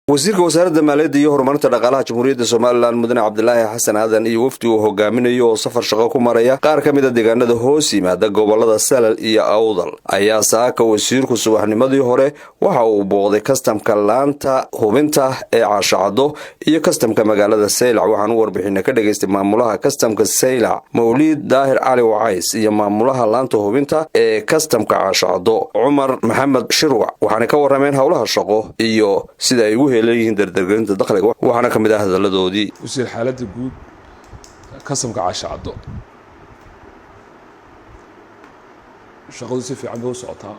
wasiirka wasaaradda maaliyadda iyo horumarinta dhaqaalaha Jamhuuriyadda Soomaaliland Mudane Cabdilaahi Xasan Aadan iyo wafdi uu hogaaminayo oo safar shaqo ku maraya qaar ka mid ah deegaanada hoos yimaada gobolada Salal iyo Awdal ayaa saaka wasiirku subaxnimadii hore waxa uu booqday kastamka laanta hubinta ee Caashacado iyo kastamka magaalada Saylac waxaan warbixin ka dhageystay maamulaha kastamka Saylac Mawlid Daahir Ali Wacays iyo maamulaha laanta hubinta ee kastamka Caashacado Umar Maxamed Shirwac waxaana ka warameen hawlaha shaqo iyo sida ay u leeyihiin dardargelinta dakhliga waxaana kamid ah hadaladoodii wasiir xaaladda guud kastamka Caashacado shaqadu si fiican bay u socotaa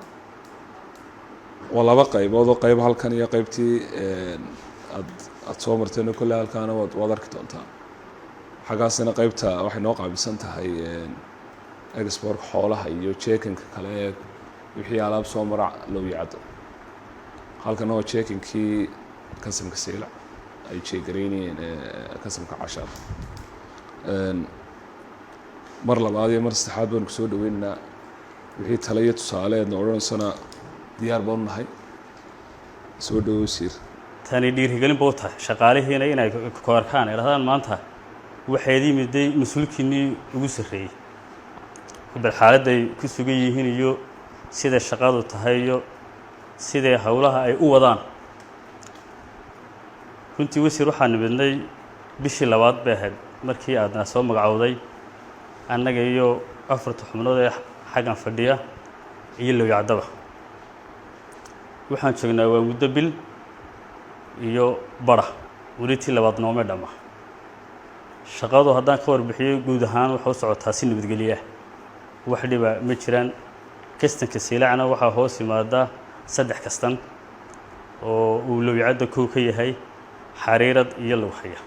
waa laba qaybood oo qayb halkan iyo qaybtii aad soo marteen kulli halkaana waad arki doontaa xagaasina qaybta waxay noo qaabilsan tahay export xoolaha iyo checkinka kale wixii alaab soo mara loo yacdo halkan oo checkinkii kastamka Saylac ay jeegareynayeen kastamka Caashacado mar labaad iyo mar saddexaad baan ku soo dhaweynaa wixii talo iyo tusaaleedna odhanaysana diyaar baan nahay soo dhawow wasiir tani dhiirigelin buu tahay shaqaalihiina inay ku arkaan iraadaan maanta waxay miday mas'uulkiinii ugu sareeyay bal xaaladday ku sugan yihiin iyo sida shaqadu tahay iyo sida hawlaha ay u wadaan runtii wasiir waxaan nibadnay bishii labaad bay ahayd markii aadna soo magacowday annaga iyo afarta xubnood ee xagan fadhiya iyo loo yacdaba waxaan joognaa waa muddo bil iyo bara welitii labaad nooma dhama shaqadu haddaan ka warbixiyo guud ahaan waxa u socotaa si nabadgelyo ah wax dhiba ma jiraan kastamka Saylacna waxaa hoos yimaada 3 kastan oo uu loo yacda ka yahay xariirad iyo lawxaya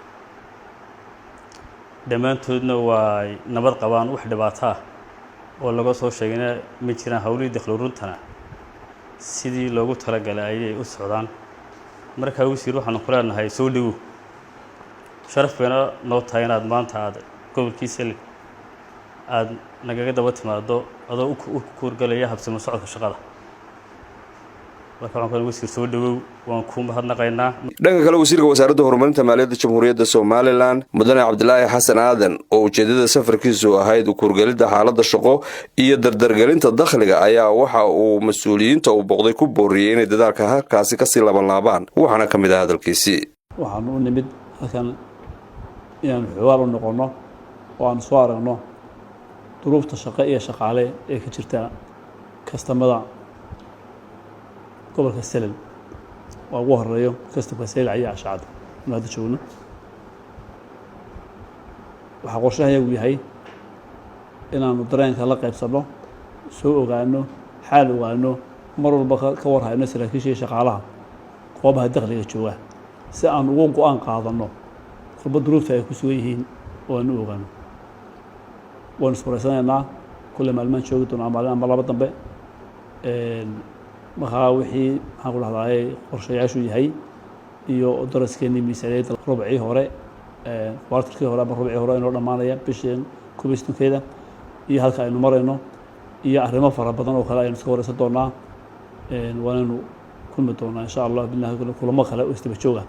dhamaantoodna waa nabad qabaan wax dhibaato ah oo laga soo sheegay ma jiraan hawlii dakhli runtana sidii loogu talagalay ay u socdaan markaa wasiir waxaan ku leenahay soo dhaw sharaf bayna noo tahay inaad maanta aad gobolkiisa aad nagaga daba timaado adoo u kuurgalaya habsamo socodka shaqada waxaan wasiir soo dhawow waan ku mahadnaqaynaa dhanka kale wasiirka wasaaradda horumarinta maaliyadda Jamhuuriyadda Soomaaliland Mudane Cabdilaahi Xasan Aadan oo ujeedada safarkiisu ahayd u kuurgalida xaaladda shaqo iyo dardargelinta dakhliga ayaa waxa uu mas'uuliyiinta u boqday ku booriyay inay dadaalka halkaasi ka sii laabaan waxaana kamid ah hadalkiisii waxaan u nimid halkan inaan xuwaal u noqono oo aan soo aragno duruufta shaqo iyo shaqaale ee ka jirta kastamada gobolka Salal waa ugu horeeyo kastamka Saylac iyo Caashacado maada joogno waxa qorshahayagu yahay inaanu dareenka la qaybsano soo ogaano xaal ogaano mar walba ka warhayno saraakiisha shaqaalaha qoobaha dakhliga jooga si aan ugu go'aan qaadano kulba duruufta ay ku sugan yihiin oo aan ogaano waan isbaraysanaa kulli maalmaan joogi doona ama laba dambe markaa wixii maxaan ku dhahdaa qorshayaashu yahay iyo daraskeennii miisaaniyadda rubcii hore kwartalkii hore ama rubcii hore inoo dhammaanaya bisheen kubistunkeeda iyo halka aynu marayno iyo arrimo fara badan oo kale aynu iska waraysan doonaa waanaynu kulmi doonaa insha allah billahi kulamo kale oo isdaba jooga